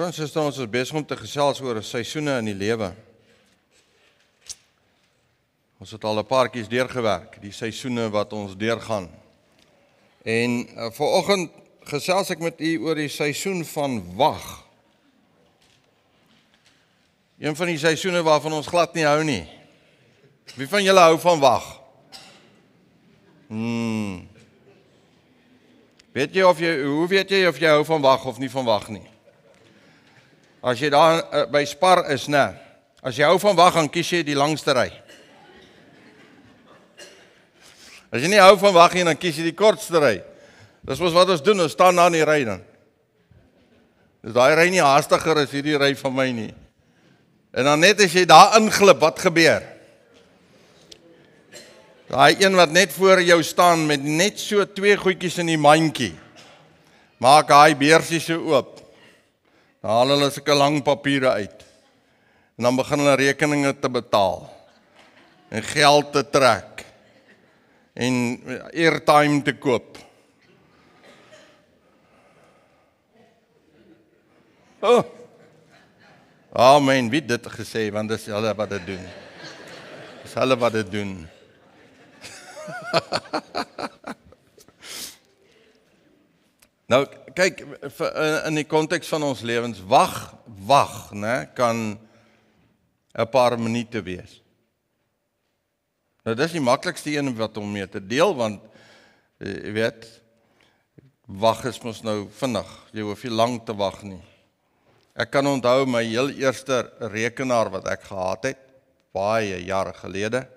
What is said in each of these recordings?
Broer en suster, ons is besig om te gesels oor seisoene in die lewe. Ons het al 'n paar keer deurgewerk, die seisoene wat ons deurgaan. En vanoggend gesels ek met u oor die seisoen van wag. Een van die seisoene waarvan ons glad nie hou nie. Wie van julle hou van wag? Hoe weet jy of jy hou van wag of nie van wag nie? As jy daar by Spar is, né? As jy hou van wag, dan kies jy die langste ry. As jy nie hou van wag nie, dan kies jy die kortste ry. Dis mos wat ons doen, ons staan daar in die ry dan. Dus daai ry nie haastiger as hierdie ry van my nie. En dan net as jy daar inglip, wat gebeur? Daai een wat net voor jou staan met net so 2 goedjies in die mandjie, maak hy beursie so oop. Dan haal hulle sulke lang papiere uit. En dan begin hulle rekeninge te betaal. En geld te trek. En airtime te koop. Oh. Amen, wie het dit gesê, want dis hulle wat dit doen. Dis hulle wat dit doen. Nou, kyk, in die konteks van ons lewens, wag, né, kan 'n paar minute wees. Nou, dis die maklikste een wat om mee te deel, want, jy weet, wag is mos nou vinnig, jy hoef nie lang te wag nie. Ek kan onthou my heel eerste rekenaar wat ek gehad het, baie jare gelede.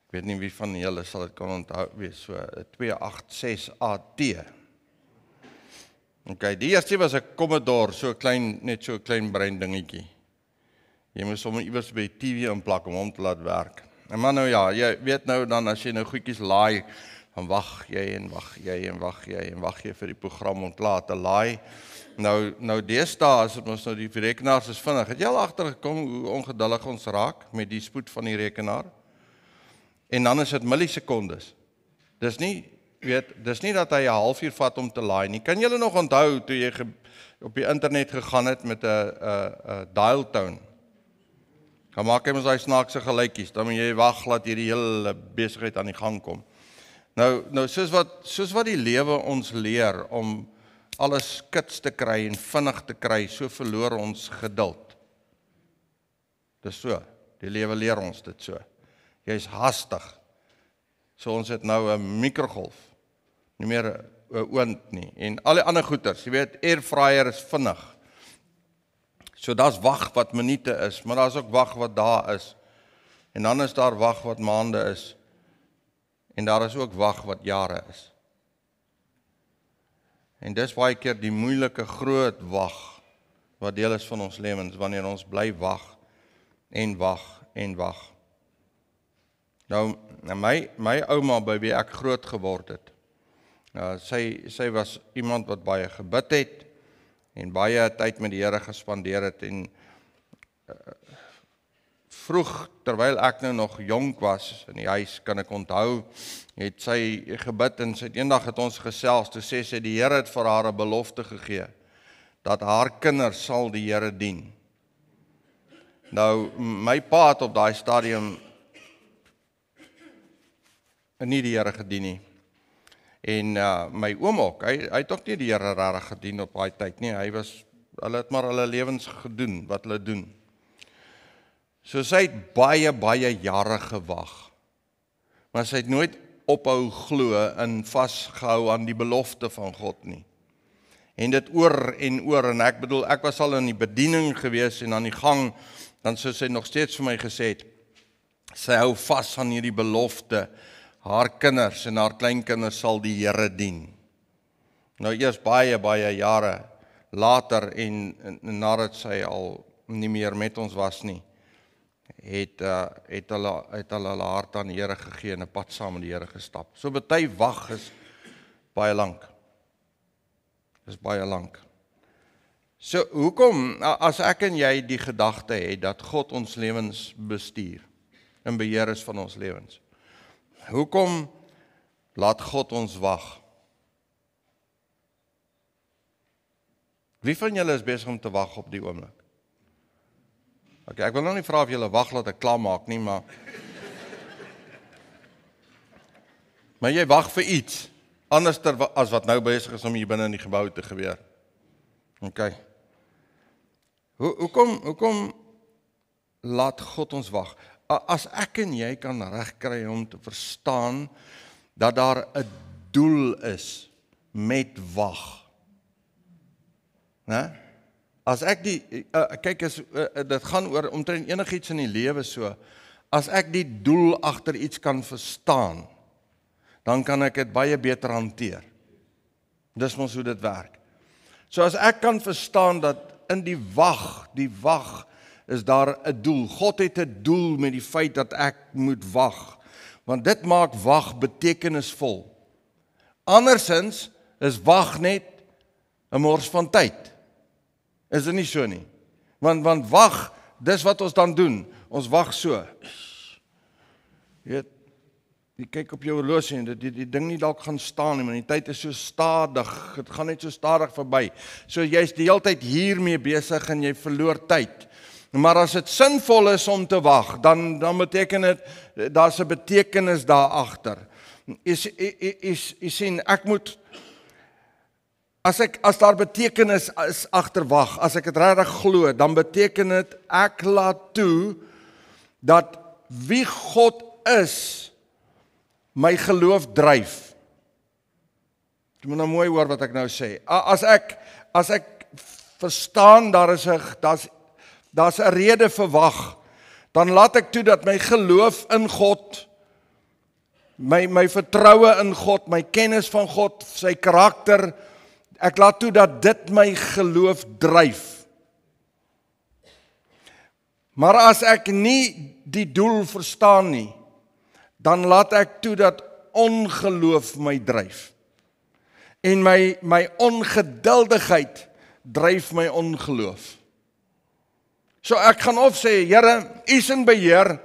Ek weet nie wie van julle sal dit kan onthou wees, so 286 AT. Okay, die eerste was 'n Commodore, net so 'n klein brein dingetjie. Jy moes hom iewers by die TV inplak om hom te laat werk. En maar nou ja, jy weet nou dan as jy nou goedjies laai, dan wag jy en wag jy vir die program om klaar te laai. Nou deesdae as dit mos nou die rekenaars is vinnig. Het jy al agtergekom hoe ongeduldig ons raak met die spoed van die rekenaar? En dan is dit millisekondes. Dis nie dat hy 'n halfuur vat om te laai nie. Kan julle nog onthou toe jy op die internet gegaan het met 'n dial tone? Dan maak hy mos daai snaakse geluitjies, dan moet jy wag laat hierdie hele besigheid aan die gang kom. Nou soos wat die lewe ons leer om alles kits te kry en vinnig te kry, so verloor ons geduld. Dis so, die lewe leer ons dit so. Jy is haastig. So ons het nou 'n mikrogolf, nie meer 'n oond nie. En al die ander goeters, jy weet, airfryer is vinnig. So daar's wag wat minute is, maar daar's ook wag wat dae is. En dan is daar wag wat maande is. En daar is ook wag wat jare is. En dis baie keer die moeilike groot wag wat deel is van ons lewens, wanneer ons bly wag en wag en wag. Nou, my ouma by wie ek groot geword het, sy was iemand wat baie gebid het, en baie tyd met die Here gespandeer het, en vroeg, terwyl ek nou nog jonk was, in die huis, kan ek onthou, het sy gebid, en eendag het ons gesels, toe sê sy, die Here het vir haar 'n belofte gegee, dat haar kinders sal die Here dien. Nou, my pa het op daai stadium nie die Here gedien nie. En my oom ook, hy het ook nie die Here regtig gedien op daai tyd nie. Hulle het maar hulle lewens gedoen, wat hulle doen. So sy het baie jare gewag. Maar sy het nooit ophou glo en vasgehou aan die belofte van God nie. En dit oor, en ek bedoel, ek was al in die bediening gewees en aan die gang, dan sou sy nog steeds vir my gesê het, sy hou vas aan hierdie belofte, haar kinders en haar kleinkinders sal die Here dien. Nou eers baie jare later en nadat sy al nie meer met ons was nie, het hulle hart aan die Here gegee en 'n pad saam met die Here gestap. So baie wag is baie lank. Dis baie lank. So hoekom, as ek en jy die gedagte het dat God ons lewens bestuur en beheer is van ons lewens, hoekom laat God ons wag? Wie van julle is besig om te wag op die oomblik? Okay, ek wil nou nie vra of julle wag laat ek klaar maak nie, maar jy wag vir iets, anders as wat nou besig is om hier binne in die gebou te gebeur. Okay. Hoekom laat God ons wag? As ek en jy kan regkry om te verstaan dat daar 'n doel is met wag. Né? As ek kyk dit gaan oor omtrent enigiets in die lewe so, as ek die doel agter iets kan verstaan, dan kan ek dit baie beter hanteer. Dis mos hoe dit werk. So as ek kan verstaan dat in die wag is daar 'n doel. God het 'n doel met die feit dat ek moet wag, want dit maak wag betekenisvol. Andersins is wag net 'n mors van tyd. Is dit nie so nie? Want wag, dis wat ons dan doen. Ons wag so. Jy kyk op jou horlosie en die ding nie dalk gaan staan nie, maar die tyd is so stadig, dit gaan net so stadig verby. So jy's die hele tyd hiermee besig en jy verloor tyd. Maar as dit sinvol is om te wag, dan beteken dit, daar's 'n betekenis daar agter. Jy sien, ek moet, as daar betekenis is agter wag, as ek dit regtig glo, dan beteken dit, ek laat toe, dat wie God is, my geloof dryf. Jy moet nou mooi hoor wat ek nou sê. As ek verstaan, daar's 'n rede vir wag, dan laat ek toe dat my geloof in God, my vertroue in God, my kennis van God, sy karakter, ek laat toe dat dit my geloof dryf. Maar as ek nie die doel verstaan nie, dan laat ek toe dat ongeloof my dryf. En my ongeduldigheid dryf my ongeloof. So ek gaan of sê, Here, U is in beheer,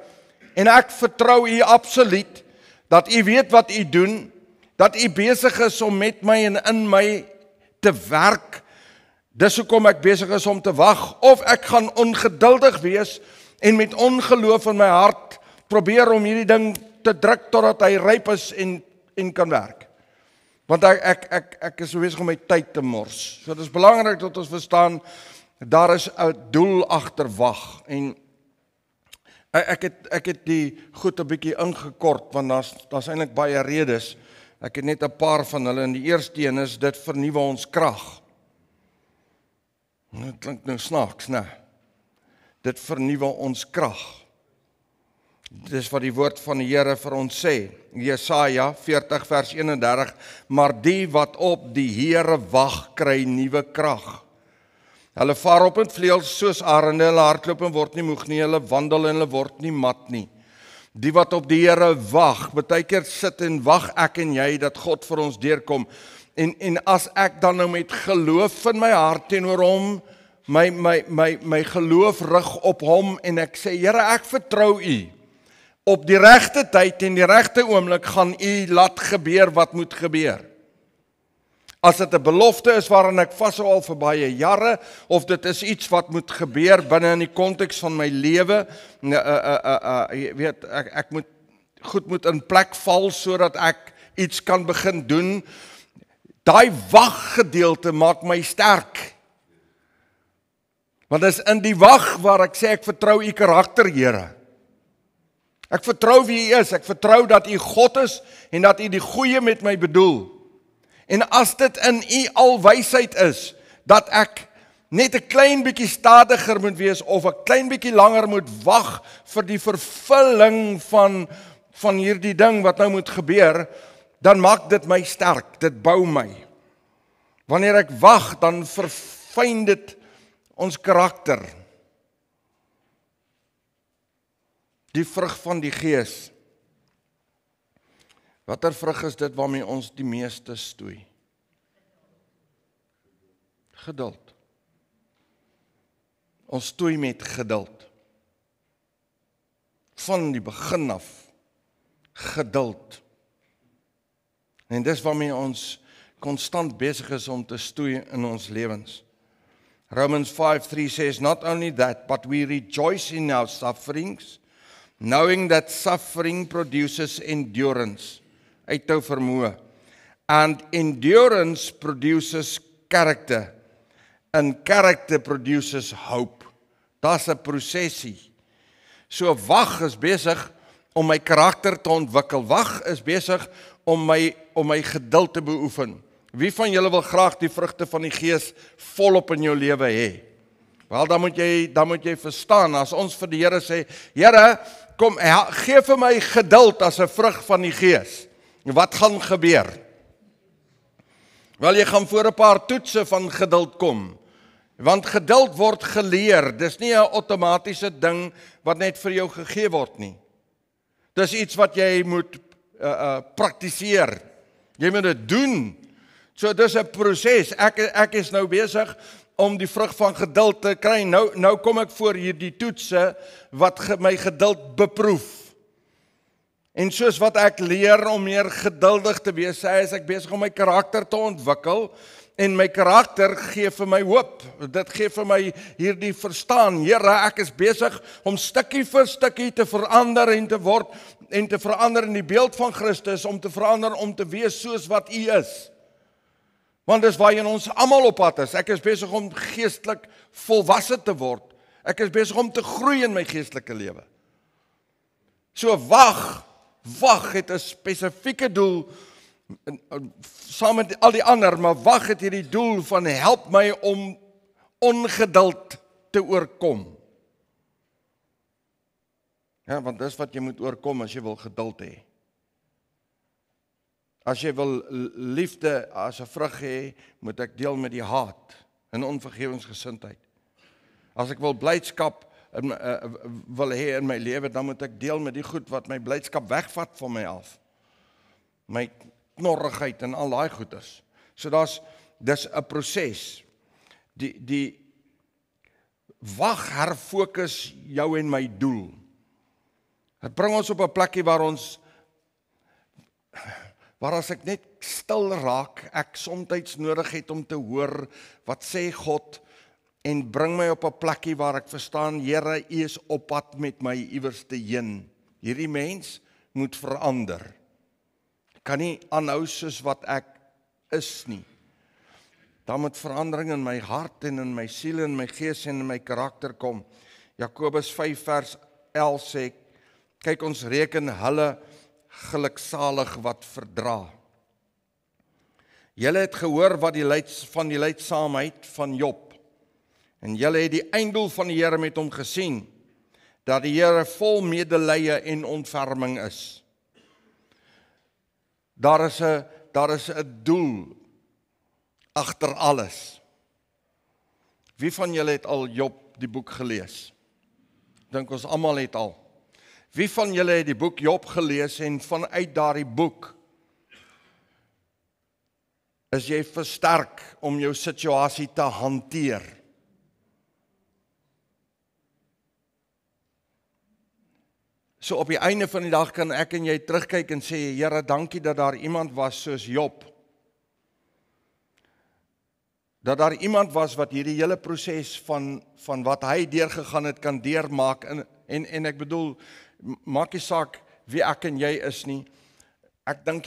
en ek vertrou U absoluut, dat U weet wat U doen, dat U besig is om met my en in my te werk, dis hoekom ek besig is om te wag, of ek gaan ongeduldig wees, en met ongeloof in my hart, probeer om hierdie ding te druk, totdat hy ryp is en kan werk. Want ek is besig om my tyd te mors. So dit is belangrik dat ons verstaan, daar is 'n doel agter wag, en ek het die goed 'n bietjie ingekort, want daar's eintlik baie redes. Ek het net 'n paar van hulle, en die eerste een is, dit vernuwe ons krag. Dit klink nou snaaks, né? Dit vernuwe ons krag. Dis wat die woord van die Here vir ons sê, Jesaja 40 vers 31, maar die wat op die Here wag, kry nuwe krag. Hulle vaar op met vleuels soos arende, hulle hardloop en word nie moeg nie, hulle wandel en hulle word nie mat nie. Die wat op die Here wag, baie keer sit en wag ek en jy dat God vir ons deurkom. En as ek dan nou met geloof in my hart teenoor hom, my geloof rig op hom, en ek sê, Here, ek vertrou U. Op die regte tyd en die regte oomblik gaan U laat gebeur wat moet gebeur. As dit 'n belofte is waaraan ek vashou al vir baie jare, of dit is iets wat moet gebeur binne in die konteks van my lewe, jy weet, ek moet in plek val sodat ek iets kan begin doen. Daai waggedeelte maak my sterk. Want dit is in die wag waar ek sê ek vertrou U karakter, Here. Ek vertrou wie U is, ek vertrou dat U God is en dat U die goeie met my bedoel. En as dit in U alwysheid is, dat ek net 'n klein bietjie stadiger moet wees, of 'n klein bietjie langer moet wag vir die vervulling van hierdie ding wat nou moet gebeur, dan maak dit my sterk, dit bou my. Wanneer ek wag, dan verfyn dit ons karakter. Die vrug van die Gees. Watter vrug is dit waarmee ons die meeste stoei? Geduld. Ons stoei met geduld. Van die begin af. Geduld. En dis waarmee ons konstant besig is om te stoei in ons lewens. Romans 5:3 says, not only that, but we rejoice in our sufferings, knowing that suffering produces endurance, uithou vermoë, and endurance produces character, and character produces hope. Daar's 'n prosesie. So wag is besig om my karakter te ontwikkel. Wag is besig om my geduld te beoefen. Wie van julle wil graag die vrugte van die Gees volop in jou lewe hê? Wel, dan moet jy verstaan, as ons vir die Here sê, Here, kom, gee vir my geduld as 'n vrug van die Gees. Wat gaan gebeur? Wel, jy gaan voor 'n paar toetse van geduld kom. Want geduld word geleer. Dis nie 'n outomatiese ding wat net vir jou gegee word nie. Dis iets wat jy moet praktiseer. Jy moet dit doen. So dis 'n proses. Ek is nou besig om die vrug van geduld te kry. Nou kom ek voor hierdie toetse wat my geduld beproef. En soos wat ek leer om meer geduldig te wees, sê ek besig om my karakter te ontwikkel. En my karakter gee vir my hoop. Dit gee vir my hierdie verstaan. Here, ek is besig om stukkie vir stukkie te verander en te word en te verander in die beeld van Christus, om te verander om te wees soos wat U is. Want dis waarheen ons almal op pad is. Ek is besig om geestelik volwasse te word. Ek is besig om te groei in my geestelike lewe. So wag het 'n spesifieke doel, saam met al die ander, maar wag het hierdie doel van help my om ongeduld te oorkom. Ja, want dis wat jy moet oorkom as jy wil geduld hê. As jy wil liefde as 'n vrug hê, moet ek deel met die haat en onvergewensgesindheid. As ek wil blydskap wil hê in my lewe, dan moet ek deel met die goed wat my blydskap wegvat van my af. My knorrigheid en al daai goeders. So dis 'n proses. Die wag herfokus jou en my doel. Dit bring ons op 'n plekkie waar as ek net stil raak, ek soms nodig het om te hoor wat sê God, en bring my op 'n plekkie waar ek verstaan, Here, U is op pad met my iewerste heen. Hierdie mens moet verander. Kan nie aanhou soos wat ek is nie. Daar moet verandering in my hart en in my siel en my gees en in my karakter kom. Jakobus 5 vers 11 sê, kyk, ons reken hulle geluksalig wat verdra. Julle het gehoor wat van die lydsaamheid van Job. En julle het die einddoel van die Here met hom gesien, dat die Here vol medelee en ontferming is. Daar is 'n doel agter alles. Wie van julle het al Job die boek gelees? Dink ons almal het al. Wie van julle het die boek Job gelees en vanuit daardie boek is jy versterk om jou situasie te hanteer? So op die einde van die dag kan ek en jy terugkyk en sê, Here, dankie dat daar iemand was soos Job. Dat daar iemand was wat hierdie hele proses van wat hy deurgegaan het kan deurmaak. En ek bedoel, maak nie saak wie ek en jy is nie. Ek dink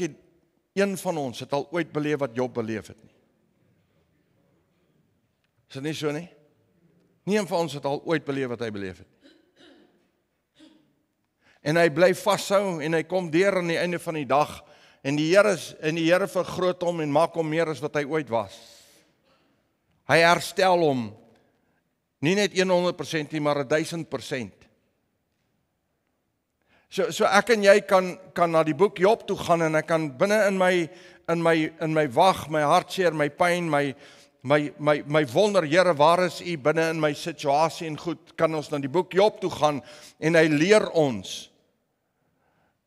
een van ons het al ooit beleef wat Job beleef het nie. Is dit nie so nie? Nie een van ons het al ooit beleef wat hy beleef het. En hy bly vashou en hy kom deur aan die einde van die dag en die Here vergroot hom en maak hom meer as wat hy ooit was. Hy herstel hom nie net 100% nie, maar 1000%. So ek en jy kan na die boek Job toe gaan en ek kan binne in my wag, my hartseer, my pyn, my wonder, Here, waar is U binne in my situasie en goed, kan ons na die boek Job toe gaan en hy leer ons.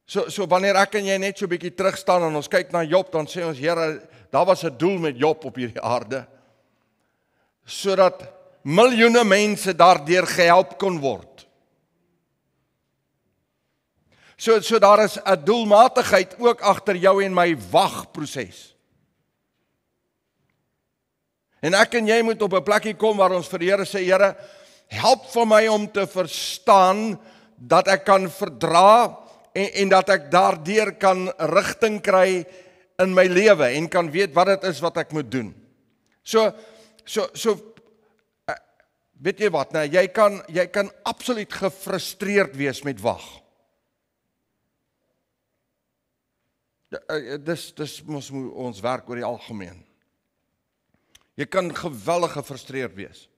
So wanneer ek en jy net so 'n bietjie terug staan en ons kyk na Job, dan sê ons, Here, daar was 'n doel met Job op hierdie aarde, sodat miljoene mense daardeur gehelp kon word. So daar is 'n doelmatigheid ook agter jou en my wagproses. En ek en jy moet op 'n plekkie kom waar ons vir die Here sê, Here, help vir my om te verstaan dat ek kan verdra en dat ek daardeur kan rigting kry in my lewe en kan weet wat dit is wat ek moet doen. So weet jy wat, jy kan absoluut gefrustreerd wees met wag. Dis mos ons werk oor die algemeen. Jy kan geweldig gefrustreerd wees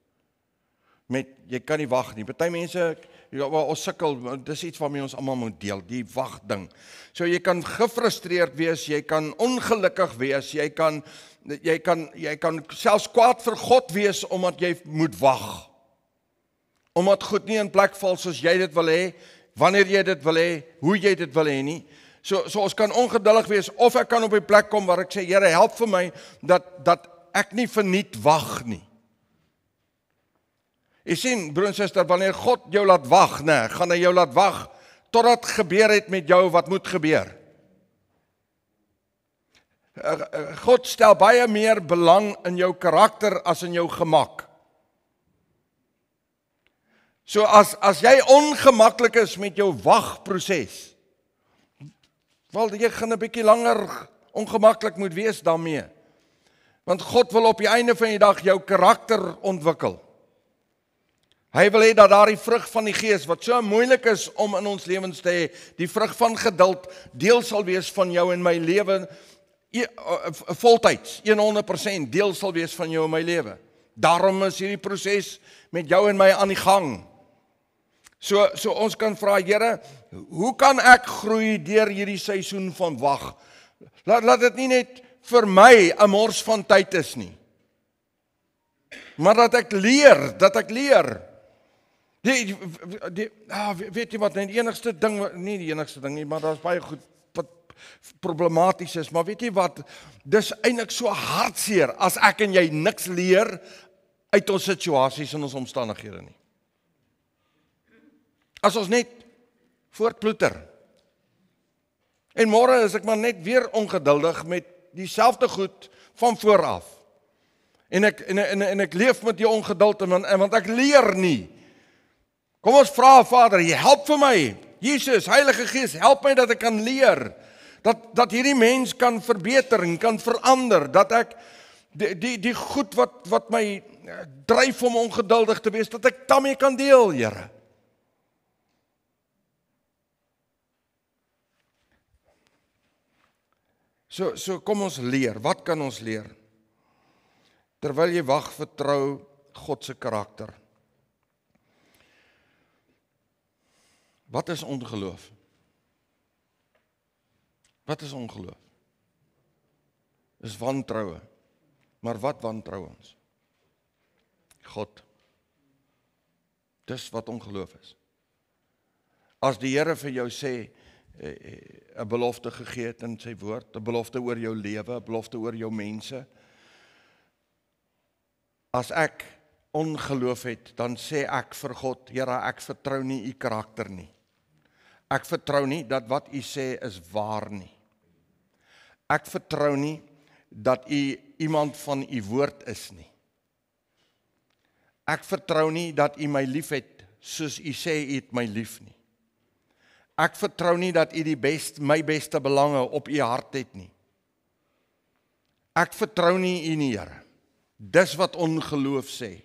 met jy kan nie wag nie. Party mense ons sukkel, dis iets waarmee ons almal moet deel, die wag ding. So jy kan gefrustreerd wees, jy kan ongelukkig wees, jy kan selfs kwaad vir God wees omdat jy moet wag. Omdat goed nie in plek val soos jy dit wil hê, wanneer jy dit wil hê, hoe jy dit wil hê nie. So ons kan ongeduldig wees of ek kan op die plek kom waar ek sê, Here, help vir my dat ek nie verniet wag nie. Jy sien, broer en suster, wanneer God jou laat wag, gaan hy jou laat wag totdat gebeur het met jou wat moet gebeur. God stel baie meer belang in jou karakter as in jou gemak. So as jy ongemaklik is met jou wagproses, wel jy gaan 'n bietjie langer ongemaklik moet wees daarmee. Want God wil op die einde van die dag jou karakter ontwikkel. Hy wil hê dat daardie vrug van die Gees, wat so moeilik is om in ons lewens te hê, die vrug van geduld, deel sal wees van jou en my lewe, voltyds, 100% deel sal wees van jou en my lewe. Daarom is hierdie proses met jou en my aan die gang. So ons kan vra, Here, hoe kan ek groei deur hierdie seisoen van wag? Laat dit nie net vir my 'n mors van tyd is nie. Maar dat ek leer. Weet jy wat, die enigste ding, nie die enigste ding nie, maar daar's baie goed wat problematies is, maar weet jy wat, dis eintlik so hartseer as ek en jy niks leer uit ons situasies en ons omstandighede nie. As ons net voortploeter. En môre is ek maar net weer ongeduldig met dieselfde goed van vooraf. En ek leef met die ongeduld want ek leer nie. Kom ons vra Vader, jy help vir my. Jesus, Heilige Gees, help my dat ek kan leer. Dat hierdie mens kan verbeter en kan verander. Dat ek die goed wat my dryf om ongeduldig te wees, dat ek daarmee kan deel, Here. So kom ons leer. Wat kan ons leer? Terwyl jy wag, vertrou God se karakter. Wat is ongeloof? Wat is ongeloof? Dis wantroue. Maar wat wantrou ons? God. Dis wat ongeloof is. As die Here vir jou sê, 'n belofte gegee het in sy woord, 'n belofte oor jou lewe, 'n belofte oor jou mense. As ek ongeloof het, dan sê ek vir God, Here, ek vertrou nie u karakter nie. Ek vertrou nie dat wat u sê is waar nie. Ek vertrou nie dat u iemand van u woord is nie. Ek vertrou nie dat u my liefhet soos u sê u het my lief nie. Ek vertrou nie dat u my beste belange op u hart het nie. Ek vertrou nie u nie, Here. Dis wat ongeloof sê.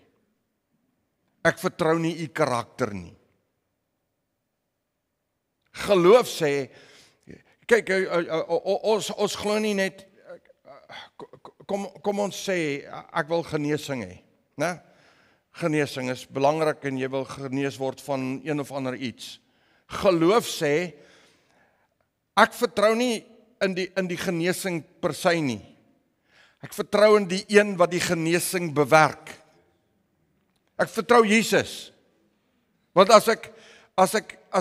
Ek vertrou nie u karakter nie. Geloof sê, kyk, ons glo nie net, kom ons sê, ek wil genesing hê, né? Genesing is belangrik en jy wil genees word van een of ander iets. Geloof sê, ek vertrou nie in die genesing per se nie. Ek vertrou in die een wat die genesing bewerk. Ek vertrou Jesus. Want as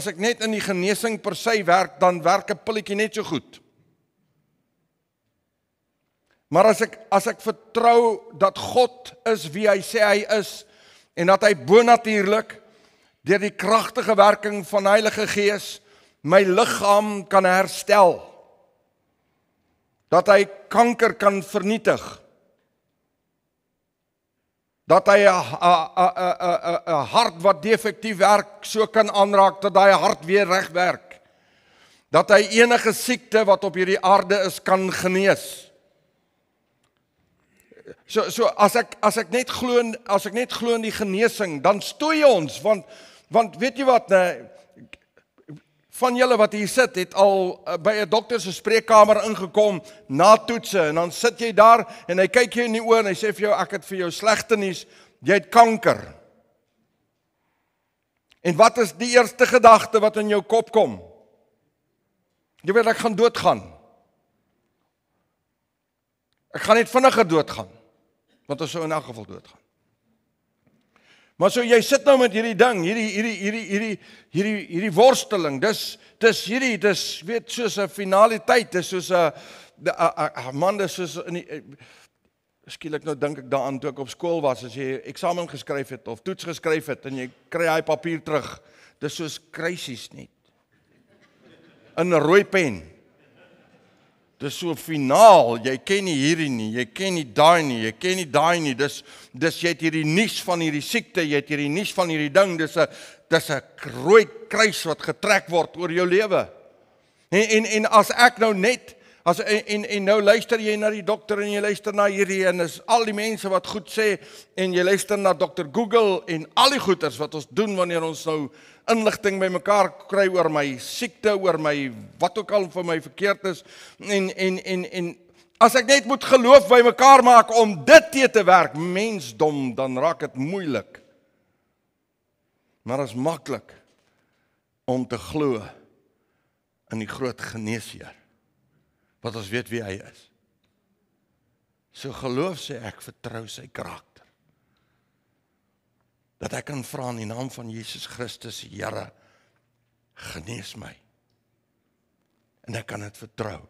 ek net in die genesing per se werk, dan werk 'n pilletjie net so goed. Maar as ek vertrou dat God is wie hy sê hy is, en dat hy bonatuurlik deur die kragtige werking van Heilige Gees my liggaam kan herstel, dat hy kanker kan vernietig, dat hy 'n hart wat defektief werk so kan aanraak dat daai hart weer reg werk. Dat hy enige siekte wat op hierdie aarde is kan genees. So as ek net glo in die genesing, dan stoei ons want weet jy wat, van julle wat hier sit het al by 'n dokter se spreekkamer ingekom na toetse en dan sit jy daar en hy kyk jou in die oë en hy sê vir jou ek het vir jou slegte nuus, jy het kanker. En wat is die eerste gedagte wat in jou kop kom? Jy weet ek gaan doodgaan. Ek gaan net vinniger doodgaan. Want ons sou in elk geval doodgaan. Maar so jy sit nou met hierdie ding, hierdie worsteling. Dis weet soos 'n finaliteit, dis soos 'n man, dis soos in die skielik nou dink ek daaraan toe ek op skool was, as jy eksamen geskryf het of toets geskryf het en jy kry hy papier terug. Dis soos kruisies net. In 'n rooi pen. Dis so finaal, jy ken nie hierdie nie, jy ken nie daai nie, jy ken nie daai nie, dis jy het hierdie nuus van hierdie siekte, jy het hierdie nuus van hierdie ding, dis 'n rooi kruis wat getrek word oor jou lewe. En as ek nou net, en nou luister jy na die dokter en jy luister na hierdie, en is al die mense wat goed sê, en jy luister na Dr. Google, en al die goeters wat ons doen wanneer ons nou inligting by mekaar kry oor my siekte, oor my wat ook al vir my verkeerd is, en as ek net moet geloof by mekaar maak om dit te werk, mensdom, dan raak dit moeilik. Maar dit is maklik om te glo in die groot geneesheer, wat ons weet wie hy is. So geloof sê ek vertrou sy karakter. Dat ek kan vra in die naam van Jesus Christus, Here, genees my. En ek kan dit vertrou.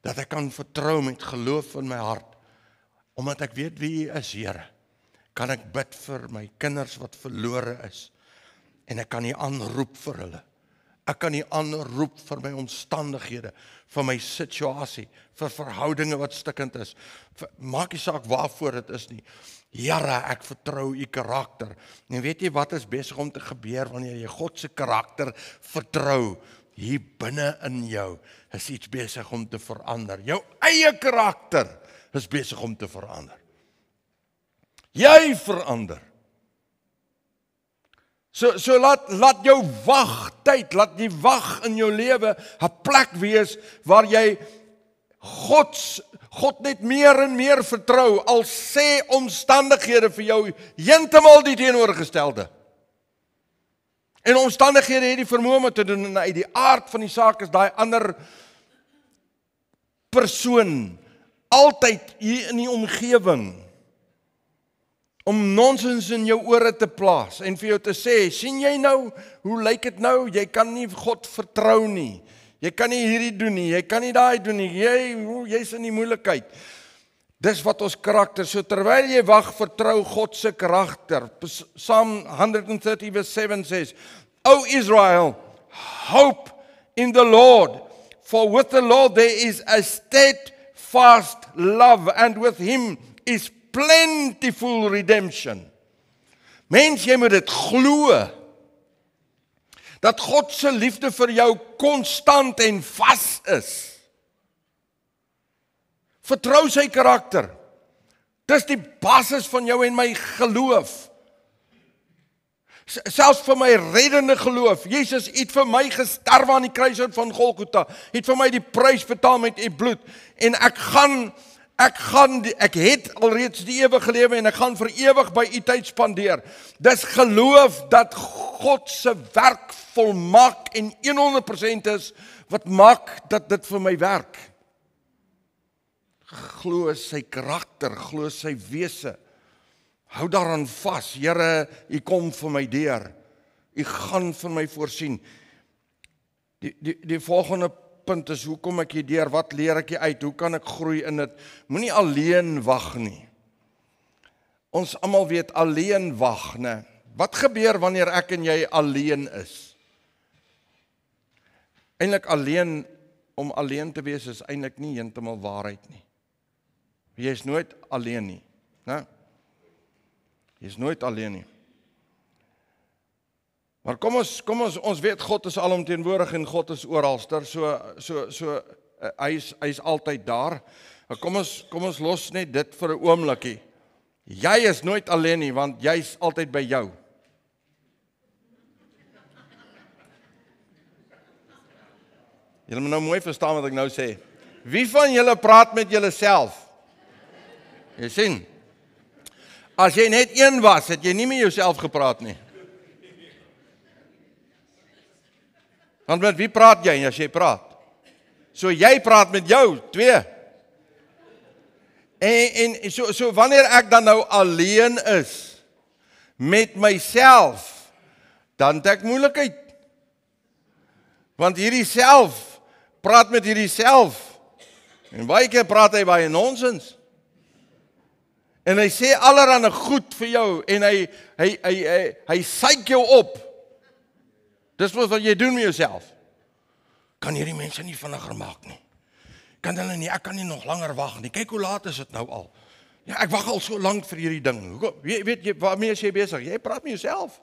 Dat ek kan vertrou met geloof in my hart, omdat ek weet wie U is, Here. Kan ek bid vir my kinders wat verlore is, en ek kan U aanroep vir hulle. Ek kan U aanroep vir my omstandighede, vir my situasie, vir verhoudinge wat stikkend is. Maak nie saak waarvoor dit is nie. Here, ek vertrou U karakter. En weet jy wat is besig om te gebeur wanneer jy God se karakter vertrou? Hier binne in jou is iets besig om te verander. Jou eie karakter is besig om te verander. Jy verander. So laat jou wagtyd, laat die wag in jou lewe 'n plek wees waar jy God net meer en meer vertrou, al sê omstandighede vir jou heeltemal die teenoorgestelde. En omstandighede het die vermoë om te doen, en uit die aard van die saak is daai ander persoon altyd hier in die omgewing om nonsens in jou ore te plaas en vir jou te sê, sien jy nou, hoe lyk dit nou, jy kan nie God vertrou nie, jy kan nie hierdie doen nie, jy kan nie daai doen nie, jy's in die moeilikheid. Dis wat ons karakter, so terwyl jy wag, vertrou God se karakter. Psalm 130 verse 7 says, O Israel, hope in the Lord, for with the Lord there is a steadfast love, and with him is plentiful redemption. Mens, jy moet dit glo, dat God se liefde vir jou konstant en vas is. Vertrou sy karakter. Dis die basis van jou en my geloof. Selfs vir my reddende geloof. Jesus het vir my gesterf aan die kruishout van Golgotha. Het vir my die prys betaal met U bloed. En ek het alreeds die ewige lewe en ek gaan vir ewig by U tyd spandeer. Dis geloof dat God se werk volmaak en 100% is wat maak dat dit vir my werk. Glo sy karakter, glo sy wese. Hou daaraan vas, Here, U kom vir my deur. U gaan vir my voorsien. Die volgende punt is, hoe kom ek hier deur? Wat leer ek hier uit? Hoe kan ek groei in dit? Moenie alleen wag nie. Ons almal weet, alleen wag, né? Wat gebeur wanneer ek en jy alleen is? Eintlik om alleen te wees is eintlik nie heeltemal waarheid nie. Jy is nooit alleen nie, né? Jy is nooit alleen nie. Maar kom ons weet God is alomteenwoordig en God is oralster, so hy is altyd daar. Maar kom ons los net dit vir 'n oombliekie. Jy is nooit alleen nie, want jy is altyd by jou. Julle moet nou mooi verstaan wat ek nou sê. Wie van julle praat met julle self? Jy sien, as jy net een was, het jy nie met jouself gepraat nie. Want met wie praat jy as jy praat? So jy praat met jou, 2. En so wanneer ek dan nou alleen is met myself, dan het ek moeilikheid. Want hierdie self praat met hierdie self. En baie keer praat hy baie nonsens. En hy sê allerhande goed vir jou en hy syk jou op. Dis wat jy doen met jouself. Kan hierdie mense nie vinniger maak nie. Kan hulle nie, ek kan nie nog langer wag nie. Kyk hoe laat is dit nou al. Ja, ek wag al so lank vir hierdie ding. Hoekom? Weet jy waarmee is jy besig? Jy praat met jouself.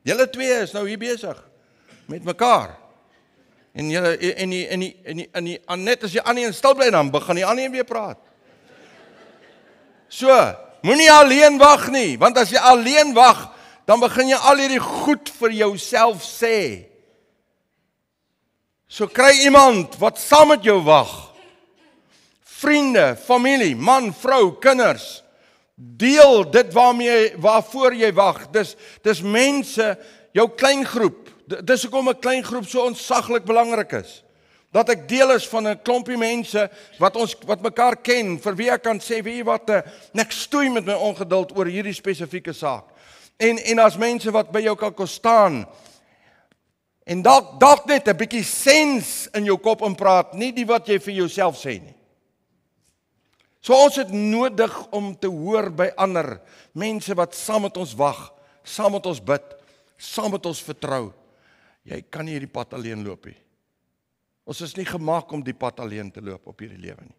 Julle 2 is nou hier besig met mekaar. En julle net as jy aan een stil bly dan begin die ander een weer praat. So, moenie alleen wag nie, want as jy alleen wag, dan begin jy al hierdie goed vir jouself sê. So kry iemand wat saam met jou wag. Vriende, familie, man, vrou, kinders. Deel dit waarvoor jy wag. Dis mense, jou klein groep. Dis hoekom 'n klein groep so ontsaglik belangrik is. Dat ek deel is van 'n klompie mense wat mekaar ken, vir wie ek kan sê, weet jy wat, ek stoei met my ongeduld oor hierdie spesifieke saak. En as mense wat by jou kan kom staan, en dalk net 'n bietjie sens in jou kop inpraat, nie die wat jy vir jouself sê nie. So ons het nodig om te hoor by ander, mense wat saam met ons wag, saam met ons bid, saam met ons vertrou. Jy kan nie hierdie pad alleen loop nie. Ons is nie gemaak om die pad alleen te loop op hierdie lewe nie.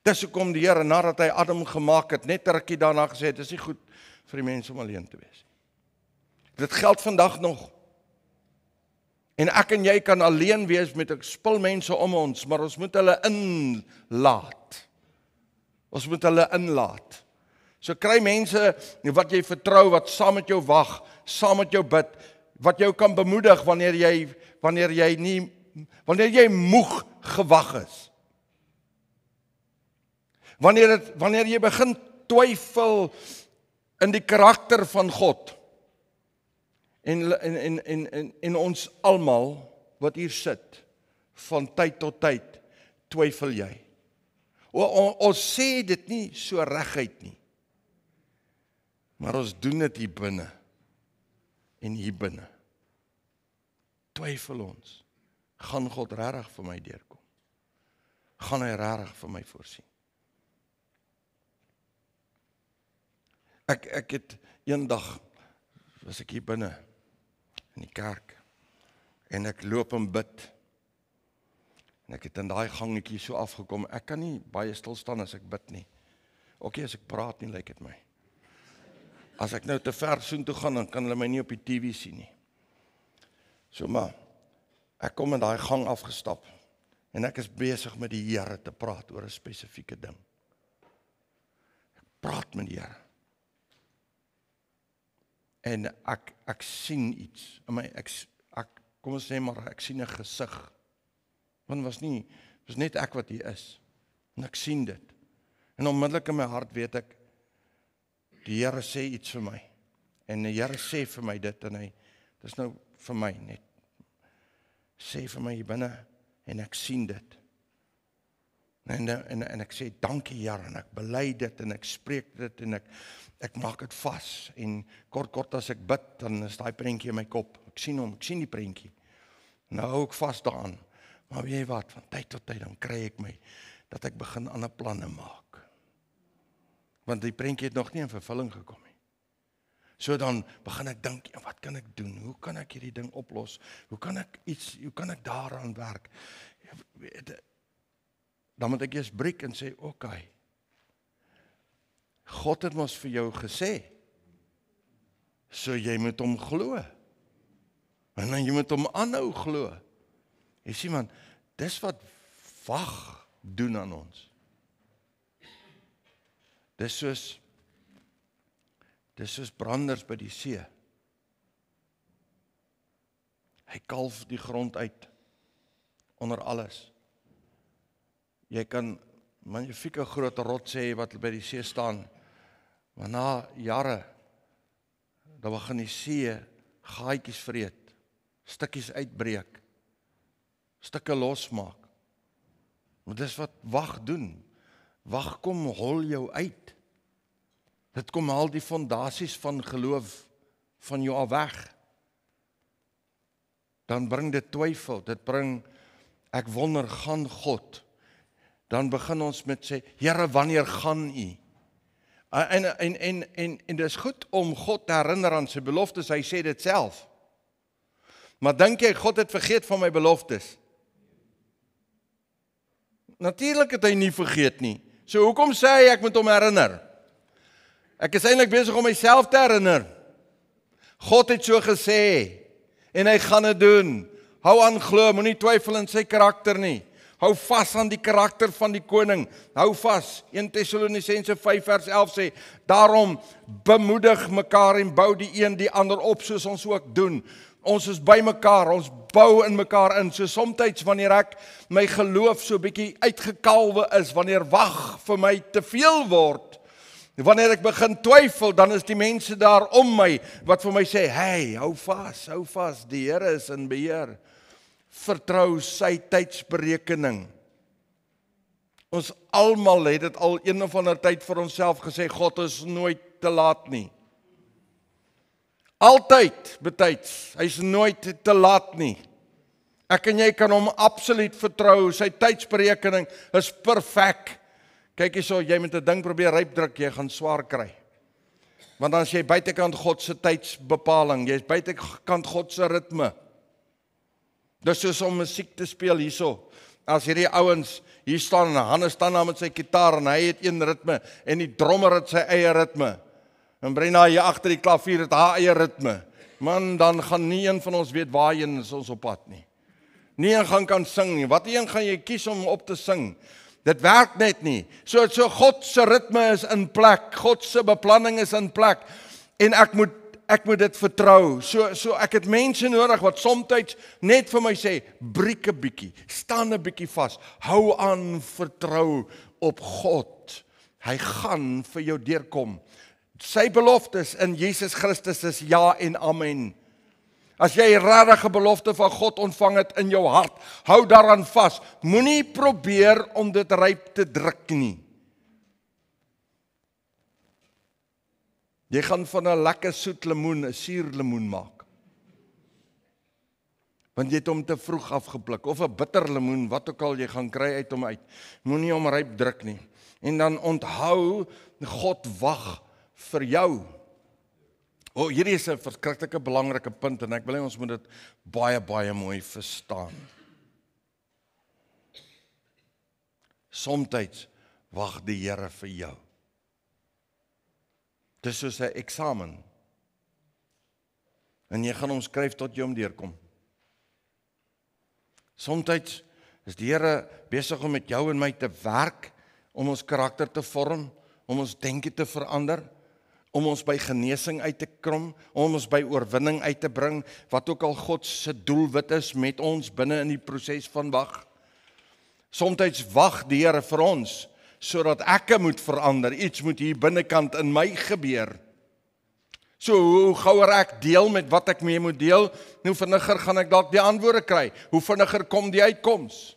Dis hoekom die Here nadat hy Adam gemaak het, net 'n rukkie daarna gesê het, dis nie goed vir die mens om alleen te wees nie. Dit geld vandag nog. En ek en jy kan alleen wees met 'n spul mense om ons, maar ons moet hulle inlaat. Ons moet hulle inlaat. So kry mense wat jy vertrou, wat saam met jou wag, saam met jou bid, wat jou kan bemoedig wanneer jy moeg gewag is. Wanneer jy begin twyfel in die karakter van God. En ons almal wat hier sit, van tyd tot tyd, twyfel jy. Ons sê dit nie so reguit nie. Maar ons doen dit hier binne. En hier binne. Twyfel ons. Gaan God regtig vir my deurkom? Gaan hy regtig vir my voorsien? Ek het eendag, was ek hier binne, in die kerk, en ek loop en bid, en ek het in daai gangetjie so afgekom, ek kan nie baie stil staan as ek bid nie, as ek praat nie, lyk dit my. As ek nou te ver soontoe gaan, dan kan hulle my nie op die TV sien nie. So maar, ek kom in daai gang afgestap, en ek is besig met die Here te praat oor 'n spesifieke ding. Ek praat met die Here. En ek sien iets, kom ons sê maar, ek sien 'n gesig, want was net ek wat hier is, en ek sien dit, en onmiddellik in my hart weet ek, die Here sê iets vir my, en die Here sê vir my dit, en dis nou vir my net, sê vir my hier binne, en ek sien dit, en ek sê, dankie Here, en ek bely dit, en ek spreek dit, en ek maak dit vas, en kort as ek bid, dan is daai prentjie in my kop, ek sien hom, ek sien die prentjie, nou hou ek vas daaraan, maar weet jy wat, van tyd tot tyd, dan kry ek my, dat ek begin ander planne maak, want die prentjie het nog nie in vervulling gekom nie. So dan begin ek dink, wat kan ek doen? Hoe kan ek hierdie ding oplos? Hoe kan ek daaraan werk? Dan moet ek eers breek en sê, God het mos vir jou gesê, so jy moet hom glo. En dan jy moet hom aanhou glo. Jy sien man, dis wat wag doen aan ons. Dis soos branders by die see. Hy kalf die grond uit, onder alles. Jy kan magnifieke groot rots hê wat by die see staan, maar na jare, dan begin die see gaatjies vreet, stukkies uitbreek, stukke losmaak. Want dis wat wag doen. Wag kom hol jou uit. Dit kom haal die fondasies van geloof van jou af weg. Dan bring dit twyfel, dit bring, ek wonder, gaan God? Dan begin ons met sê, Here, wanneer gaan U? En dis goed om God te herinner aan sy beloftes, hy sê dit self. Maar dink jy, God het vergeet van my beloftes? Natuurlik het hy nie vergeet nie. So hoekom sê hy, ek moet hom herinner? Ek is eintlik besig om myself te herinner. God het so gesê, en hy gaan dit doen. Hou aan glo, moenie twyfel in sy karakter nie. Hou vas aan die karakter van die koning. Hou vas. 1 Tessalonisense 5 vers 11 sê, daarom bemoedig mekaar en bou die een die ander op, soos ons ook doen. Ons is by mekaar, ons bou in mekaar in. So somtyds wanneer ek my geloof so bietjie uitgekalwe is, wanneer wag vir my te veel word, wanneer ek begin twyfel, dan is die mense daar om my, wat vir my sê, hey, hou vas, die Here is in beheer. Vertrou sy tydsberekening. Ons almal het dit al een of ander tyd vir onsself gesê, God is nooit te laat nie. Altyd betyds, hy is nooit te laat nie. Ek en jy kan hom absoluut vertrou, sy tydsberekening is perfek. Kyk hierso, jy moet 'n ding probeer rypdruk, jy gaan swaar kry. Want dan is jy buitekant God se tydsbepaling, jy is buitekant God se ritme. Dis soos om musiek te speel hierso. As hierdie ouens hier staan en Hannes staan daar met sy gitaar en hy het een ritme en die drummer het sy eie ritme. En Brenna hier agter die klavier het haar eie ritme. Man, dan gaan nie een van ons weet waarheen is ons op pad nie. Nie een kan sing nie. Wat een gaan jy kies om op te sing? Dit werk net nie. So God se ritme is in plek. God se beplanning is in plek. En ek moet dit vertrou. So ek het mense nodig wat soms net vir my sê, breek 'n bietjie, staan 'n bietjie vas, hou aan, vertrou op God. Hy gaan vir jou deurkom. Sy beloftes in Jesus Christus is ja en amen. As jy 'n regte belofte van God ontvang het in jou hart, hou daaraan vas. Moenie probeer om dit ryp te druk nie. Jy gaan van 'n lekker soet lemoen 'n suurlemoen maak. Want jy het hom te vroeg afgepluk, of 'n bitter lemoen, wat ook al jy gaan kry uit hom uit. Moenie hom ryp druk nie. En dan onthou, God wag vir jou. Hierdie is 'n verskriklike belangrike punt en ek wil hê ons moet dit baie mooi verstaan. Somtyds wag die Here vir jou. Dis soos 'n eksamen. En jy gaan hom skryf tot jy hom deurkom. Somtyds is die Here besig om met jou en my te werk, om ons karakter te vorm, om ons denke te verander, om ons by genesing uit te krom, om ons by oorwinning uit te bring, wat ook al God se doelwit is met ons binne in die proses van wag. Somtyds wag die Here vir ons, sodat ek moet verander, iets moet hier binnekant in my gebeur. So hoe gouer ek deel met wat ek mee moet deel, hoe vinniger gaan ek dalk die antwoorde kry, hoe vinniger kom die uitkoms.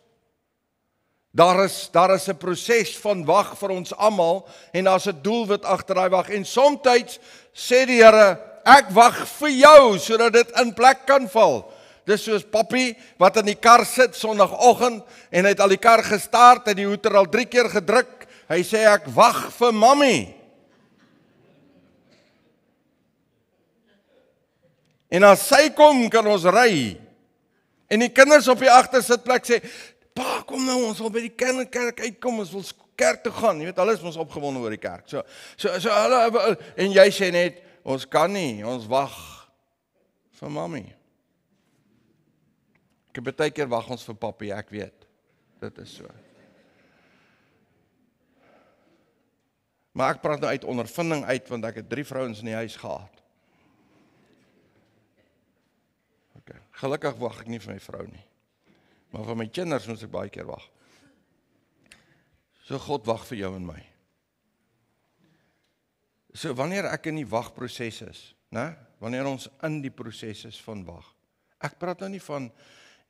Daar is 'n proses van wag vir ons almal en daar's 'n doelwit agter daai wag. En soms sê die Here, ek wag vir jou sodat dit in plek kan val. Dis soos papi wat in die kar sit Sondagoggend en hy het al die kar gestart, het die hoeter al 3 keer gedruk. Hy sê ek wag vir mammy. En as sy kom, kan ons ry. En die kinders op die agtersitplek sê, pa, kom nou, ons wil by die kerk uitkom, ons wil kerk toe gaan. Jy weet, alles is ons opgewonde oor die kerk. So hulle, en jy sê net, ons kan nie, ons wag vir mami. Ek heb baie keer wag ons vir papi, ek weet. Dit is so. Maar ek praat nou uit ondervinding uit, want ek het 3 vrouens in die huis gehad. Okay. Gelukkig wag ek nie vir my vrou nie. Maar vir my kinders moet ek baie keer wag. So God wag vir jou en my. So wanneer ek in die wagproses is, né? Wanneer ons in die proses is van wag. Ek praat nou nie van,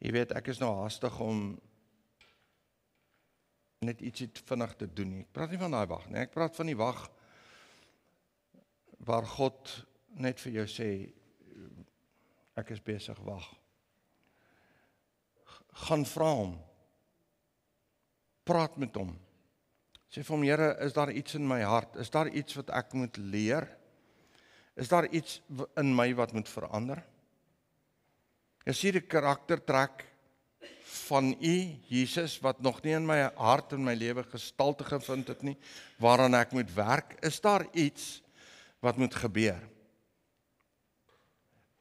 jy weet, ek is nou haastig om net ietsie vinnig te doen nie. Ek praat nie van daai wag nie. Ek praat van die wag waar God net vir jou sê, ek is besig, wag. Gaan vra hom. Praat met hom. Sê vir hom, Here, is daar iets in my hart? Is daar iets wat ek moet leer? Is daar iets in my wat moet verander? Is hier die karaktertrek van U, Jesus, wat nog nie in my hart en my lewe gestalte gevind het nie, waaraan ek moet werk? Is daar iets wat moet gebeur?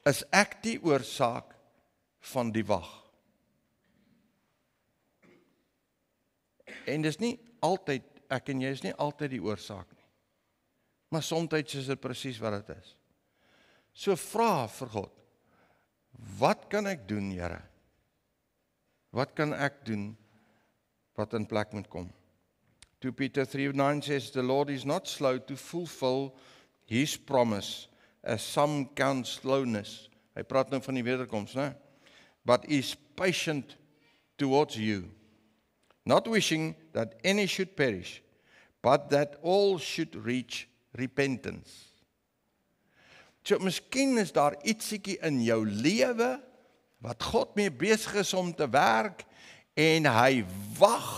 Is ek die oorsaak van die wag? En dis nie altyd, ek en jy is nie altyd die oorsaak nie. Maar soms is dit presies wat dit is. So vra vir God, wat kan ek doen, Here? Wat kan ek doen wat in plek moet kom? 2 Peter 3:9 says, the Lord is not slow to fulfill His promise, as some count slowness. Hy praat nou van die wederkoms, né? But is patient towards you, not wishing that any should perish, but that all should reach repentance. So, miskien is daar ietsiekie in jou lewe wat God mee besig is om te werk en hy wag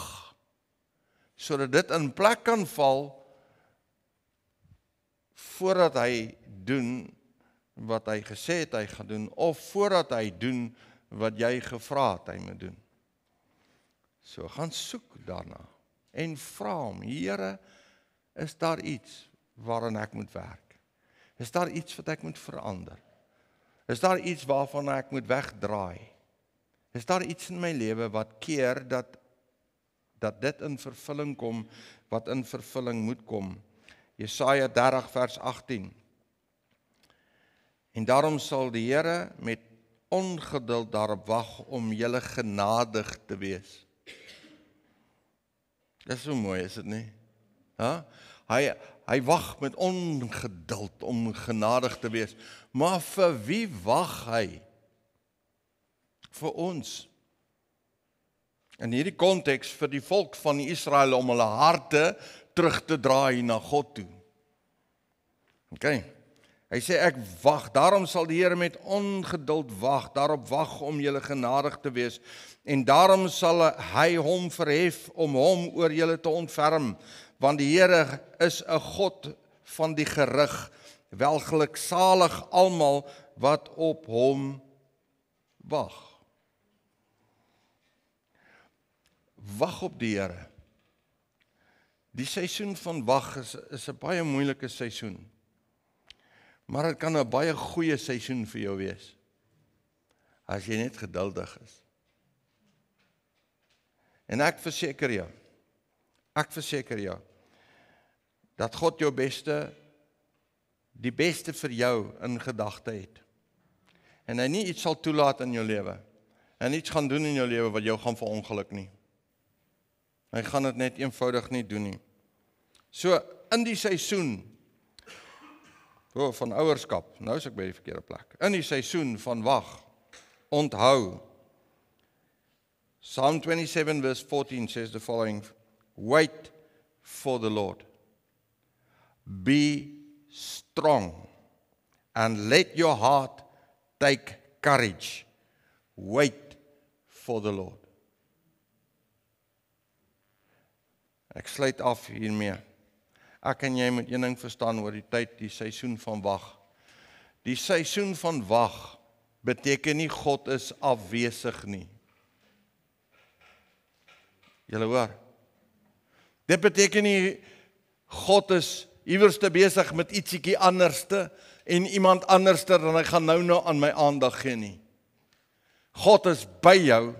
sodat dit in plek kan val voordat hy doen wat hy gesê het hy gaan doen of voordat hy doen wat jy gevra het hy moet doen. So gaan soek daarna en vra hom, Here, is daar iets waaraan ek moet werk? Is daar iets wat ek moet verander? Is daar iets waarvan ek moet wegdraai? Is daar iets in my lewe wat keer dat dit in vervulling kom, wat in vervulling moet kom? Jesaja 30 vers 18. En daarom sal die Here met ongeduld daarop wag om julle genadig te wees. Dis so mooi, is dit nie? Hy wag met ongeduld om genadig te wees. Maar vir wie wag hy? Vir ons. In hierdie konteks vir die volk van Israel om hulle harte terug te draai na God toe. Okay. Hy sê ek wag, daarom sal die Here met ongeduld wag, daarop wag om julle genadig te wees. En daarom sal hy hom verhef om hom oor julle te ontferm. Want die Here is 'n God van die gerig, welgeluksalig almal wat op hom wag. Wag op die Here. Die seisoen van wag is 'n baie moeilike seisoen. Maar dit kan 'n baie goeie seisoen vir jou wees. As jy net geduldig is. En ek verseker jou, dat God jou die beste vir jou in gedagte het. En hy nie iets sal toelaat in jou lewe, en iets gaan doen in jou lewe wat jou gaan verongeluk nie. Hy gaan dit net eenvoudig nie doen nie. So, in die seisoen, van ouerskap, nou is ek by die verkeerde plek, in die seisoen van wag, onthou, Psalm 27 verse 14 says the following, wait for the Lord. Be strong and let your heart take courage. Wait for the Lord. Ek sluit af hiermee. Ek en jy moet een ding verstaan oor die tyd, die seisoen van wag. Die seisoen van wag beteken nie God is afwesig nie. Julle hoor? Dit beteken nie, God is iewerste besig met ietsiekie anderste, en iemand anderste, dan hy gaan nou aan my aandag gee nie. God is by jou,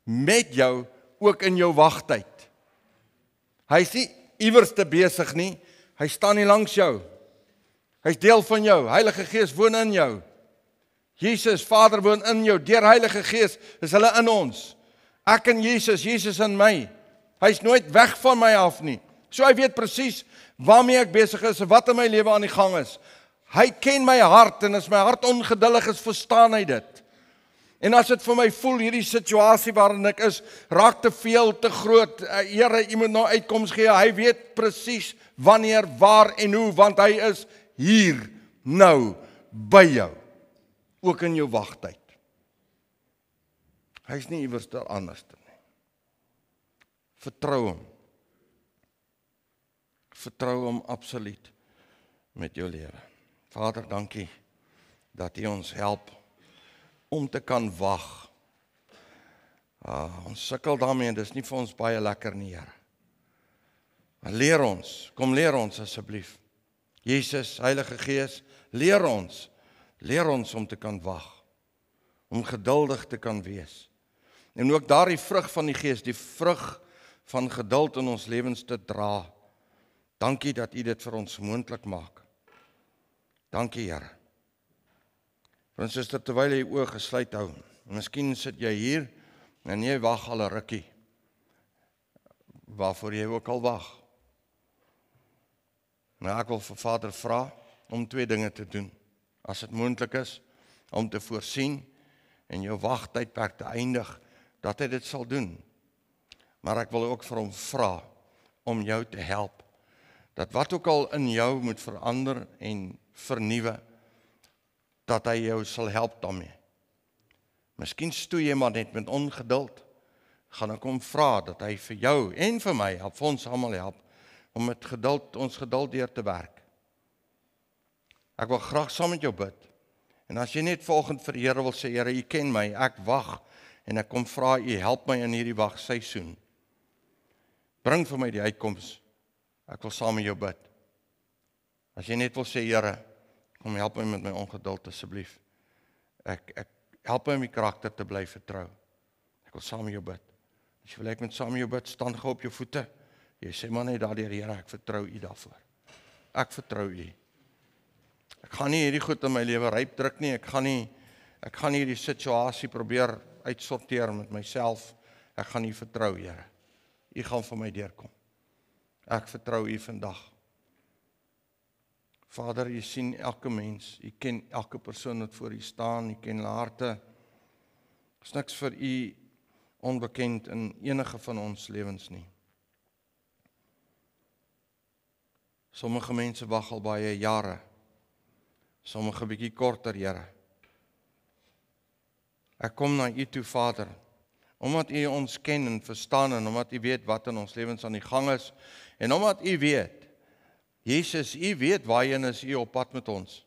met jou, ook in jou wagtyd. Hy is nie iewerste besig nie, hy staan nie langs jou. Hy is deel van jou, Heilige Gees woon in jou. Jesus, Vader woon in jou, deur Heilige Gees is hulle in ons. Ek in Jesus, Jesus in my. Hy is nooit weg van my af nie. So hy weet presies waarmee ek besig is en wat in my lewe aan die gang is. Hy ken my hart en as my hart ongeduldig is, verstaan hy dit. En as dit vir my voel, hierdie situasie waarin ek is, raak te veel, te groot, Here, U moet nou uitkoms gee, hy weet presies wanneer, waar en hoe, want hy is hier, nou, by jou, ook in jou wagtyd. Hy is nie iewers anders nie. Vertrou hom. Vertrou hom absoluut met jou lewe. Vader, dankie dat U ons help om te kan wag. Ons sukkel daarmee en dis nie vir ons baie lekker nie, Here. Maar leer ons, kom leer ons asseblief. Jesus, Heilige Gees, leer ons om te kan wag, om geduldig te kan wees. En ook daardie vrug van die Gees, die vrug van geduld in ons lewens te dra. Dankie dat U dit vir ons moontlik maak. Dankie, Here. Want suster, terwyl jy oë gesluit hou, miskien sit jy hier en jy wag al 'n rukkie, waarvoor jy ook al wag. Nou ek wil vir Vader vra om 2 dinge te doen. As dit moontlik is, om te voorsien en jou wagtydperk te eindig, dat hy dit sal doen. Maar ek wil ook vir hom vra om jou te help, dat wat ook al in jou moet verander en vernuwe, dat hy jou sal help daarmee. Miskien stoei jy maar net met ongeduld, gaan ek hom vra dat hy vir jou en vir my, vir ons almal help, om met geduld, ons geduld deur te werk. Ek wil graag saam met jou bid, en as jy net volgend vir die Here wil sê, Here, U ken my, ek wag, en ek kom vra U, help my in hierdie wagseisoen. Bring vir my die uitkoms, ek wil saam met jou bid. As jy net wil sê, Here, kom help my met my ongeduld asseblief. Ek help my om die karakter te bly vertrou. Ek wil saam met jou bid. As jy wil ek met saam met jou bid, staan gou op jou voete. Jy sê maar net daardeur, Here, ek vertrou U daarvoor. Ek vertrou U. Ek gaan nie hierdie goed in my lewe ryp druk nie. Ek gaan nie hierdie situasie probeer uitsorteer met myself. Ek gaan U vertrou, Here. U gaan vir my deurkom. Ek vertrou U vandag. Vader, U sien elke mens, U ken elke persoon wat voor U staan, U ken hulle harte. Is niks vir U onbekend in enige van ons lewens nie. Sommige mense wag al baie jare, sommige bietjie korter, Here. Ek kom na U toe, Vader, omdat U ons ken en verstaan en omdat U weet wat in ons lewens aan die gang is en omdat U weet, Jesus, U weet waarheen is U op pad met ons.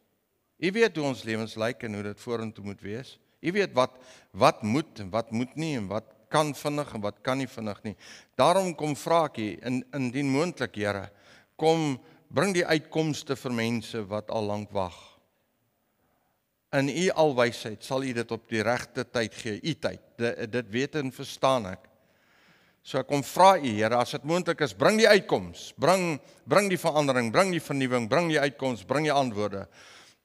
U weet hoe ons lewens lyk en hoe dit vorentoe moet wees. U weet wat moet en wat moet nie en wat kan vinnig en wat kan nie vinnig nie. Daarom kom vra ek U, indien moontlik, Here, kom bring die uitkomste vir mense wat al lank wag. In U alwysheid sal U dit op die regte tyd gee, U tyd. Dit weet en verstaan ek. So ek kom vra U, Here, as dit moontlik is, bring die uitkoms, bring die verandering, bring die vernuwing, bring die uitkoms, bring die antwoorde.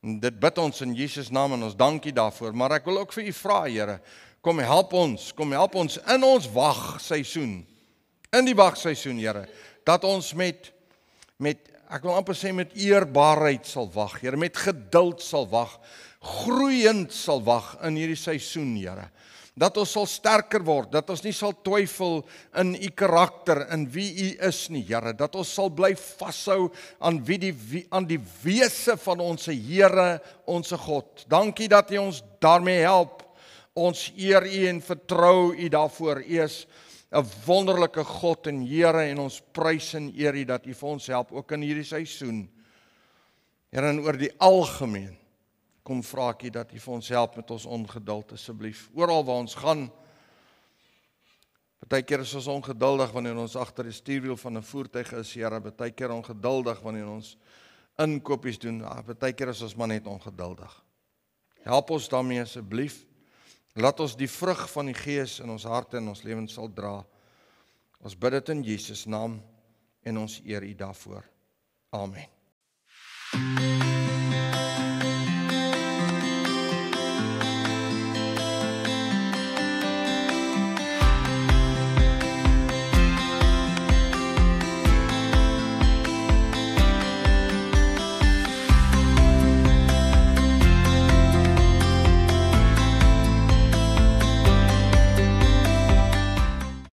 En dit bid ons in Jesus naam en ons dankie daarvoor. Maar ek wil ook vir U vra, Here, kom help ons in ons wagseisoen, in die wagseisoen, Here, dat ons met ek wil amper sê met eerbaarheid sal wag, Here, met geduld sal wag, groeiend sal wag in hierdie seisoen, Here. Dat ons sal sterker word, dat ons nie sal twyfel in U karakter, in wie U is nie, Here. Dat ons sal bly vashou aan die wese van ons Here, ons God. Dankie dat U ons daarmee help. Ons eer U en vertrou U daarvoor. U is 'n wonderlike God en Here en ons prys en eer U dat U vir ons help, ook in hierdie seisoen. Here, en oor die algemeen, kom vra ek U dat U vir ons help met ons ongeduld asseblief. Oral waar ons gaan, Partykeer is ons ongeduldig wanneer ons agter die stuurwiel van 'n voertuig is, Here, partykeer ongeduldig wanneer ons inkopies doen, partykeer is ons maar net ongeduldig. Help ons daarmee asseblief. Laat ons die vrug van die Gees in ons harte en ons lewens sal dra. Ons bid dit in Jesus naam en ons eer U daarvoor. Amen.